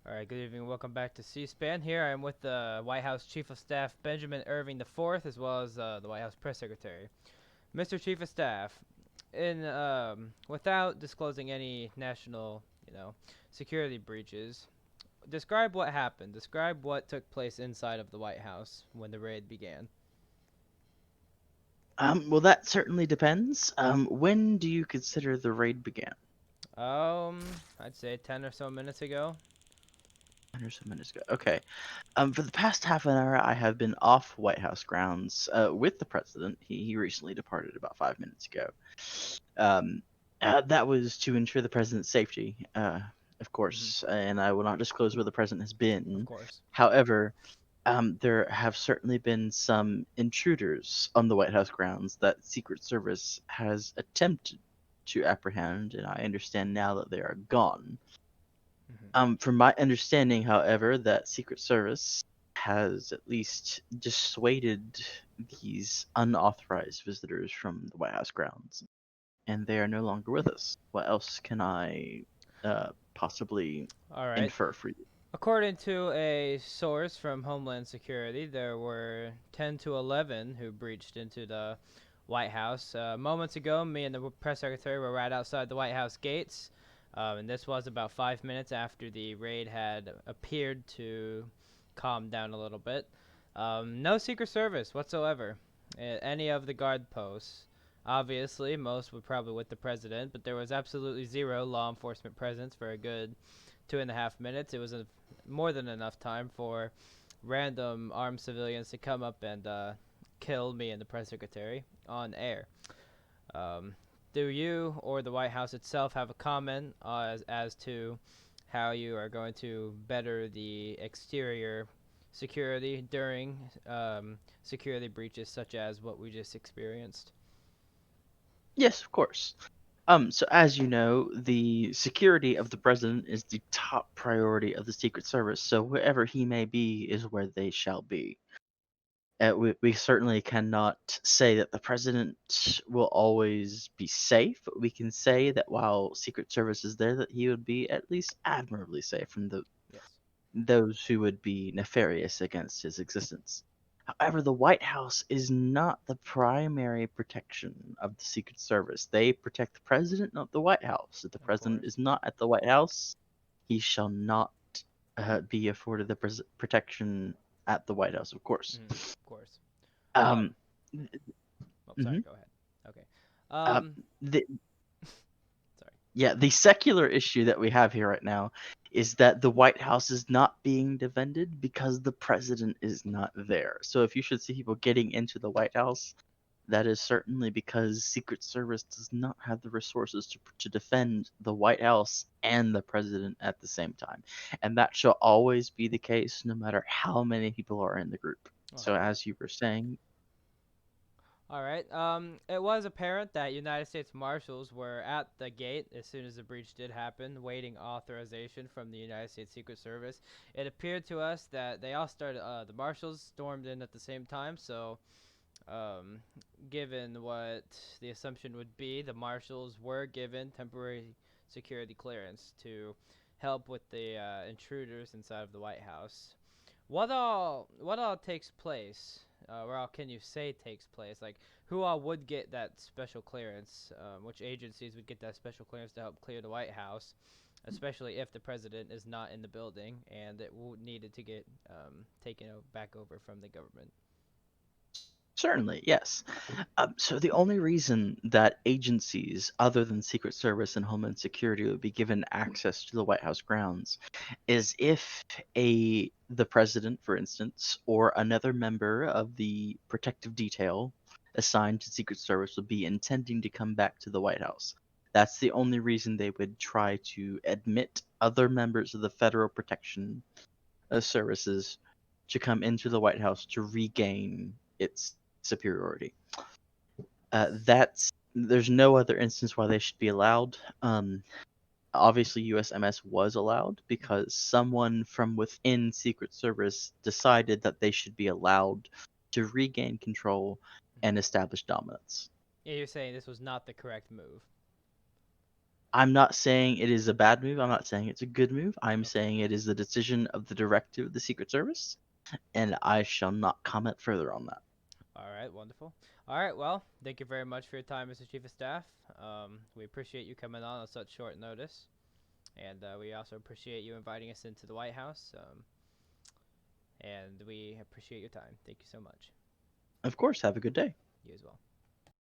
All right, good evening. Welcome back to C-SPAN. Here I am with the White House Chief of Staff Benjamin Irving IV, as well as the White House Press Secretary. Mr. Chief of Staff, in without disclosing any national, security breaches, describe what happened. Describe what took place inside of the White House when the raid began. Well, that certainly depends. When do you consider the raid began? I'd say 10 or so minutes ago. 10 or so minutes ago. Okay. For the past half an hour, I have been off White House grounds with the president. He recently departed about 5 minutes ago. Um, that was to ensure the president's safety, of Mm-hmm. course, and I will not disclose where the president has Of been. course. However, there have certainly been some intruders on the White House grounds that Secret Service has attempted to apprehend, and I understand now that they are gone. Mm-hmm. From my understanding, however, that Secret Service has at least dissuaded these unauthorized visitors from the White House grounds, and they are no longer with us. What else can I possibly All right. infer for you? According to a source from Homeland Security, there were 10 to 11 who breached into the White House. Moments ago, me and the press secretary were right outside the White House gates, and this was about 5 minutes after the raid had appeared to calm down a little bit. No Secret Service whatsoever at any of the guard posts. Obviously, most were probably with the president, but there was absolutely zero law enforcement presence for a good 2.5 minutes. It was more than enough time for random armed civilians to come up and kill me and the press secretary on air. Um, do you or the White House itself have a comment as to how you are going to better the exterior security during security breaches such as what we just experienced? Yes, of course. So as you know, the security of the president is the top priority of the Secret Service. So wherever he may be is where they shall be. We certainly cannot say that the president will always be safe, but we can say that while Secret Service is there, that he would be at least admirably safe from Yes. those who would be nefarious against his existence. However, the White House is not the primary protection of the Secret Service. They protect the president, not the White House. If the Of president course. is not at the White House, he shall not be afforded the protection at the White House, of course. Of course. Um. Um, Oh, sorry. mhm. Go ahead. Okay. uh, Um. the, Sorry. Yeah, the secular issue that we have here right now is that the White House is not being defended because the president is not there. So if you should see people getting into the White House, that is certainly because Secret Service does not have the resources to defend the White House and the president at the same time. And that shall always be the case no matter how many people are in the group. So Okay. as you were saying, All right. It was apparent that United States Marshals were at the gate as soon as the breach did happen, waiting authorization from the United States Secret Service. It appeared to us that they all started. The Marshals stormed in at the same time. So, um, given what the assumption would be, the Marshals were given temporary security clearance to help with the intruders inside of the White House. What all takes place? Or all can you say takes place? Like who all would get that special clearance? Which agencies would get that special clearance to help clear the White House, especially if the president is not in the building and it needed to get taken back over from the government. certainly, yes. So the only reason that agencies other than Secret Service and Homeland Security would be given access to the White House grounds is if the president, for instance, or another member of the protective detail assigned to Secret Service would be intending to come back to the White House. That's the only reason they would try to admit other members of the federal protection services to come into the White House to regain its superiority. That's There's no other instance why they should be allowed. Obviously, USMS was allowed Mm-hmm. because someone from within Secret Service decided that they should be allowed to regain control Mm-hmm. and establish dominance. Yeah, you're saying this was not the correct move. I'm not saying it is a bad move. I'm not saying it's a good move. I'm Okay. saying it is the decision of the director of the Secret Service, and I shall not comment further on that. All right, wonderful. All right, well, thank you very much for your time, Mr. Chief of Staff. We appreciate you coming on such short notice, and we also appreciate you inviting us into the White House. And we appreciate your time. Thank you so much. Of course, have a good day. You as well.